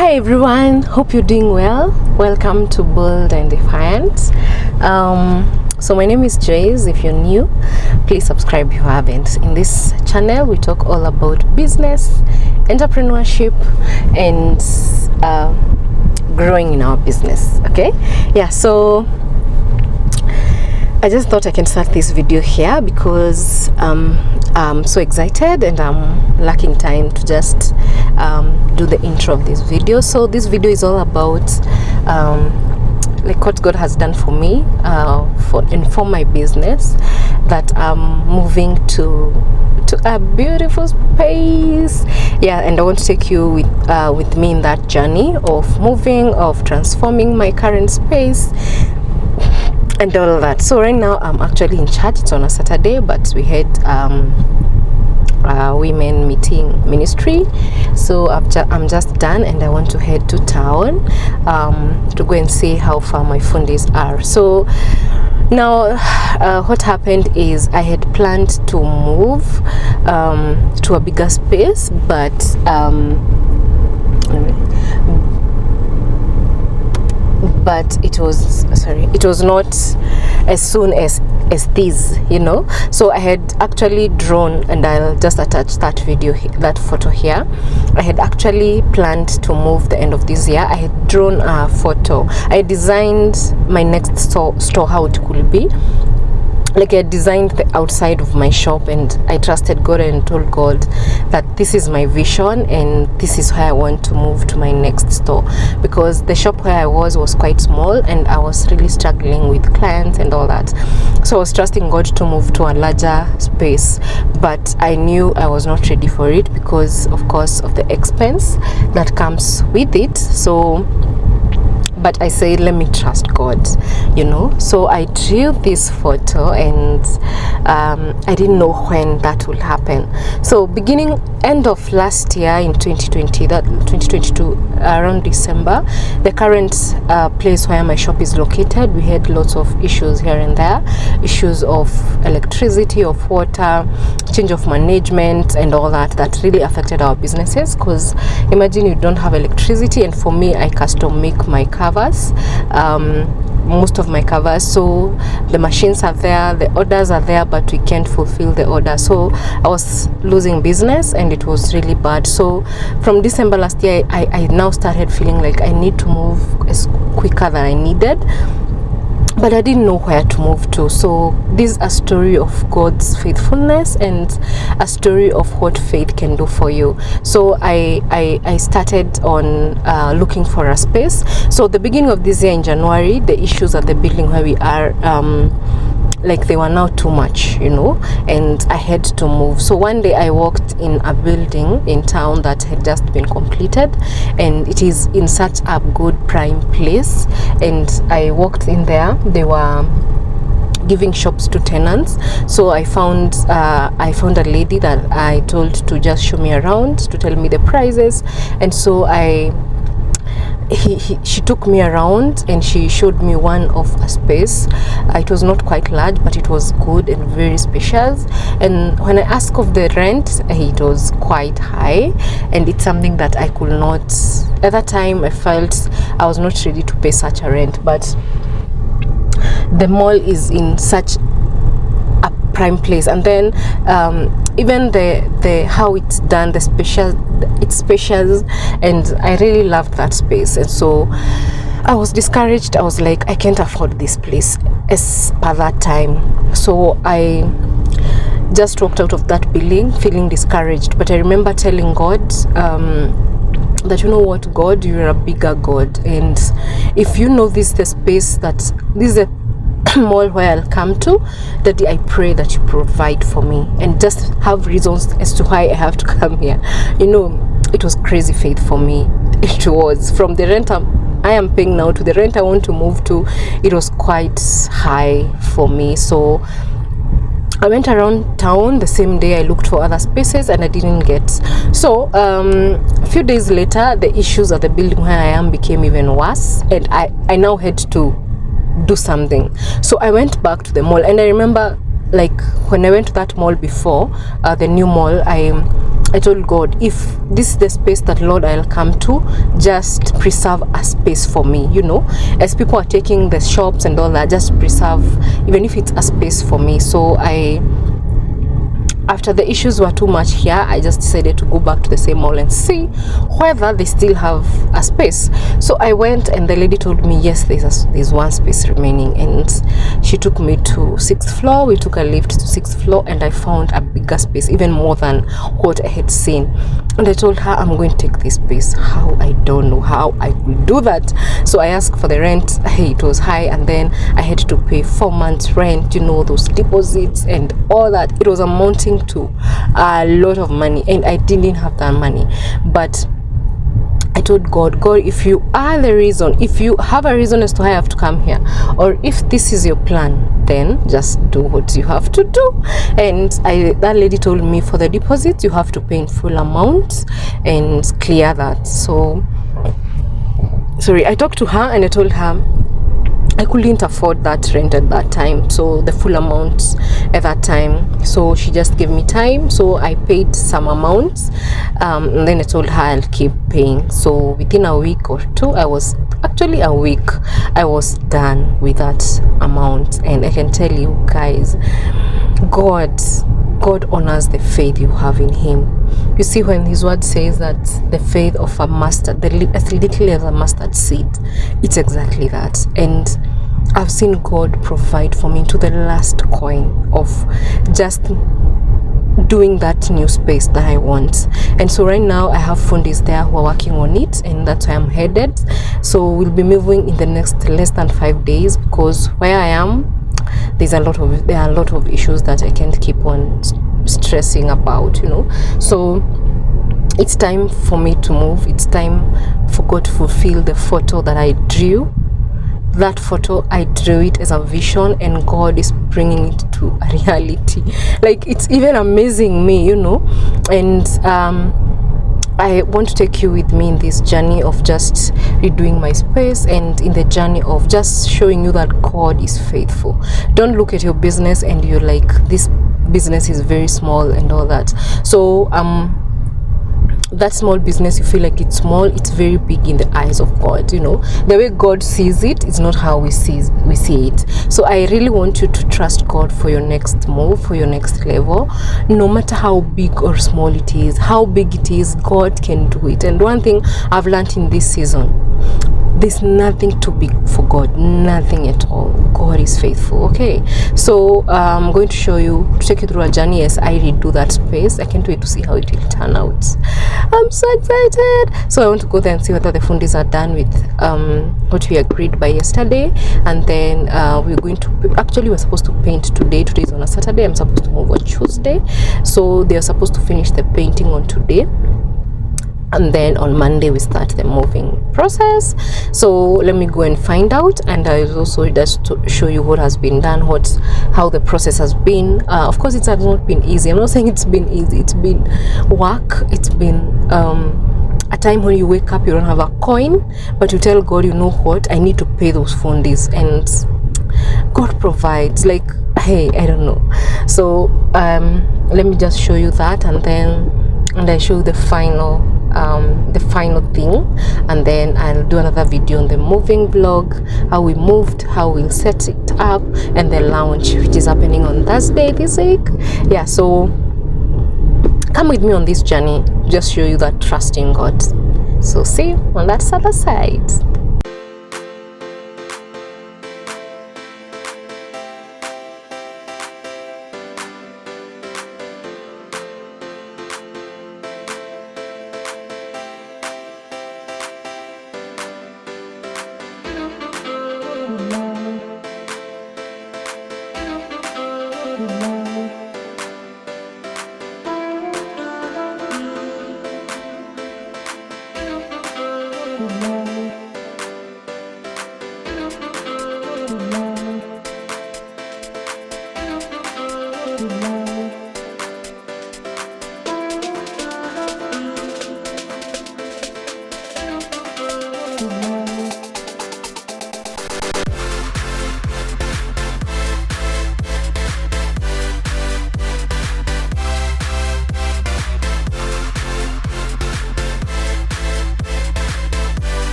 Hi everyone, hope you're doing well. Welcome to Bold and Defiant. So my name is Jace. If you're new, please subscribe if you haven't. In this channel we talk all about business, entrepreneurship, and growing in our business. Okay, yeah, so I just thought I can start this video here because I'm so excited and I'm lacking time to just do the intro of this video. So this video is all about like what God has done for me for my business, that I'm moving to a beautiful space. Yeah, and I want to take you with me in that journey of moving, of transforming my current space and all that. So right now I'm actually in church. It's on a Saturday, but we had women meeting ministry. So I'm just done and I want to head to town to go and see how far my fundies are. So now what happened is I had planned to move to a bigger space, but it was not as soon as this, you know. So I had actually drawn, and I'll just attach that photo here. I had actually planned to move the end of this year. I had drawn a photo. I designed my next store how it could be. Like I designed the outside of my shop, and I trusted God and told God that this is my vision and this is where I want to move to my next store, because the shop where I was quite small and I was really struggling with clients and all that. So I was trusting God to move to a larger space, but I knew I was not ready for it because of course of the expense that comes with it. So but I said, let me trust God, you know. So I drew this photo, and I didn't know when that will happen. So end of last year in 2022, around December, the current place where my shop is located, we had lots of issues here and there, issues of electricity, of water, change of management and all that really affected our businesses. Because imagine you don't have electricity, and for me, I custom make my covers, most of my covers. So the machines are there, the orders are there, but we can't fulfill the order. So I was losing business and it was really bad. So from December last year, I now started feeling like I need to move as quicker than I needed, but I didn't know where to move to. So this is a story of God's faithfulness and a story of what faith can do for you. So I started on looking for a space. So the beginning of this year in January, the issues at the building where we are, like they were now too much, you know, and I had to move. So one day I walked in a building in town that had just been completed, and it is in such a good prime place. And I walked in there. They were giving shops to tenants. So I found a lady that I told to just show me around, to tell me the prices. And so she took me around and she showed me one of a space. It was not quite large, but it was good and very spacious. And when I asked of the rent, it was quite high, and it's something that I could not, at that time I felt I was not ready to pay such a rent. But the mall is in such a prime place, and then even the how it's done, it's spacious, and I really loved that space. And so I was discouraged. I was like, I can't afford this place as per that time. So I just walked out of that building feeling discouraged. But I remember telling God that, you know what, God, you're a bigger God, and if you know this is the space, that this is a mall where I'll come to, that I pray that you provide for me, and just have reasons as to why I have to come here. You know, it was crazy faith for me. It was from the rent I am paying now to the rent I want to move to. It was quite high for me. So I went around town the same day. I looked for other spaces and I didn't get. So a few days later, the issues at the building where I am became even worse, and I now had to do something. So I went back to the mall, and I remember, like, when I went to that mall before, the new mall, I I told God, if this is the space that Lord I'll come to, just preserve a space for me, you know, as people are taking the shops and all that, just preserve, even if it's a space for me. So after the issues were too much here, I just decided to go back to the same mall and see whether they still have a space. So I went, and the lady told me, yes, there's one space remaining, and she took me to 6th floor. We took a lift to 6th floor, and I found a bigger space, even more than what I had seen. And I told her, I'm going to take this space. How? I don't know how I will do that. So I asked for the rent. Hey, it was high, and then I had to pay 4 months rent, you know, those deposits and all that. It was amounting to a lot of money, and I didn't have that money. But I told God, if you are the reason, if you have a reason as to why I have to come here, or if this is your plan, then just do what you have to do. And that lady told me, for the deposit, you have to pay in full amount and clear that. So sorry, I talked to her, and I told her I couldn't afford that rent at that time, so the full amount at that time. So she just gave me time, so I paid some amounts, and then I told her I'll keep paying. So within a week or two, I was done with that amount. And I can tell you guys, God honors the faith you have in him. You see, when his word says that the faith of a mustard, as little as a mustard seed, it's exactly that. And I've seen God provide for me to the last coin of just doing that new space that I want. And so right now I have fundis there who are working on it, and that's where I'm headed. So we'll be moving in the next less than 5 days, because where I am, there are a lot of issues that I can't keep on stressing about, you know. So it's time for me to move. It's time for God to fulfill the photo that I drew. That photo, I drew it as a vision, and God is bringing it to a reality. Like, it's even amazing me, you know. And I want to take you with me in this journey of just redoing my space, and in the journey of just showing you that God is faithful. Don't look at your business and you're like, this business is very small and all that. So that small business, you feel like it's small, it's very big in the eyes of God, you know. The way God sees it is not how we see it. So I really want you to trust God for your next move, for your next level. No matter how big or small it is, how big it is, God can do it. And one thing I've learned in this season, there's nothing too big for God, nothing at all. God is faithful. Okay, so I'm going to take you through a journey as I redo that space. I can't wait to see how it will turn out. I'm so excited. So I want to go there and see whether the fundis are done with what we agreed by yesterday, and then we're going to, actually we're supposed to paint today. Today is on a Saturday. I'm supposed to move on Tuesday, so they're supposed to finish the painting on today, and then on Monday we start the moving process. So let me go and find out, and I'll also just to show you what has been done, how the process has been. Of course, it has not been easy. I'm not saying it's been easy. It's been work. It's been a time when you wake up, you don't have a coin, but you tell God, you know what, I need to pay those fundis, and God provides. Like, hey, I don't know. So let me just show you that, and I show you the final thing, and then I'll do another video on the moving vlog, how we moved, how we'll set it up, and the launch, which is happening on Thursday this week. Yeah, so come with me on this journey, just show you that trust in God. So see you on that other side.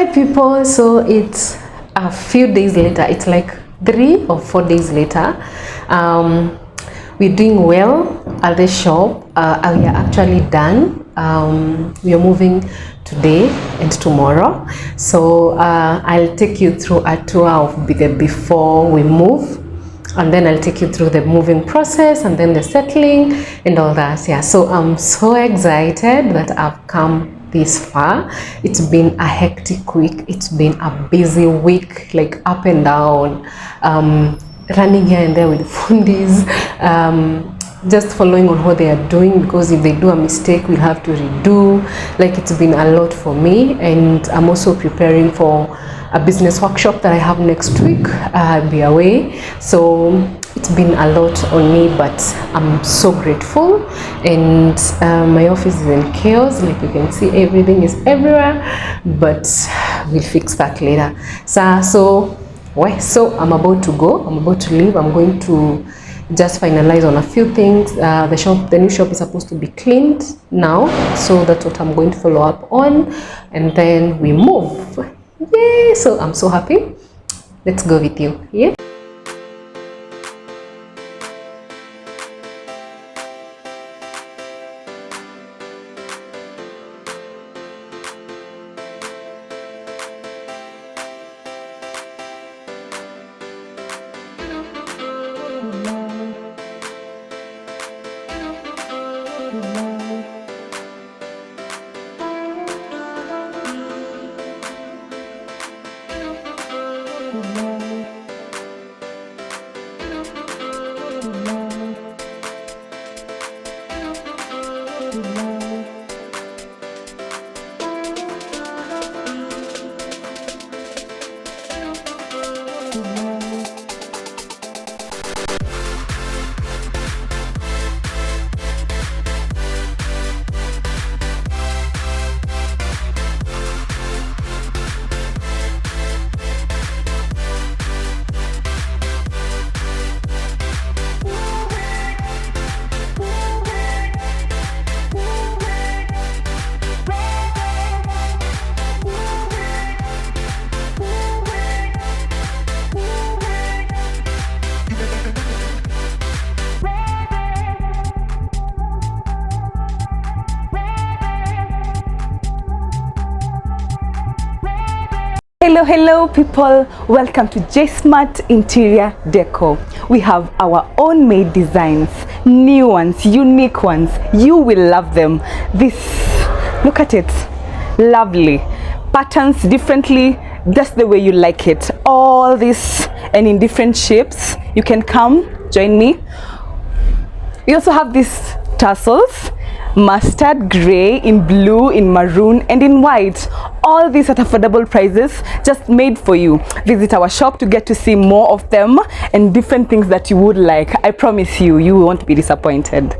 Hi people, so it's a few days later. It's like 3 or 4 days later. We're doing well at the shop. We are actually done. We are moving today and tomorrow, so I'll take you through a tour of the before we move, and then I'll take you through the moving process and then the settling and all that. Yeah, so I'm so excited that I've come this far. It's been a hectic week. It's been a busy week, like up and down, running here and there with fundis, just following on what they are doing, because if they do a mistake we'll have to redo. Like, it's been a lot for me, and I'm also preparing for a business workshop that I have next week. I'll be away, so it's been a lot on me, but I'm so grateful. And my office is in chaos, like you can see, everything is everywhere, but we'll fix that later. So I'm about to go. I'm about to leave. I'm going to just finalize on a few things. The new shop is supposed to be cleaned now, so that's what I'm going to follow up on, and then we move. Yay! So I'm so happy. Let's go with you. Yeah. Hello people, welcome to J Smart Interior Deco. We have our own made designs, new ones, unique ones. You will love them. This, look at it, lovely patterns, differently, just the way you like it. All this and in different shapes. You can come join me. We also have these tassels, mustard, gray, in blue, in maroon, and in white. All these at affordable prices, just made for you. Visit our shop to get to see more of them and different things that you would like. I promise you, you won't be disappointed.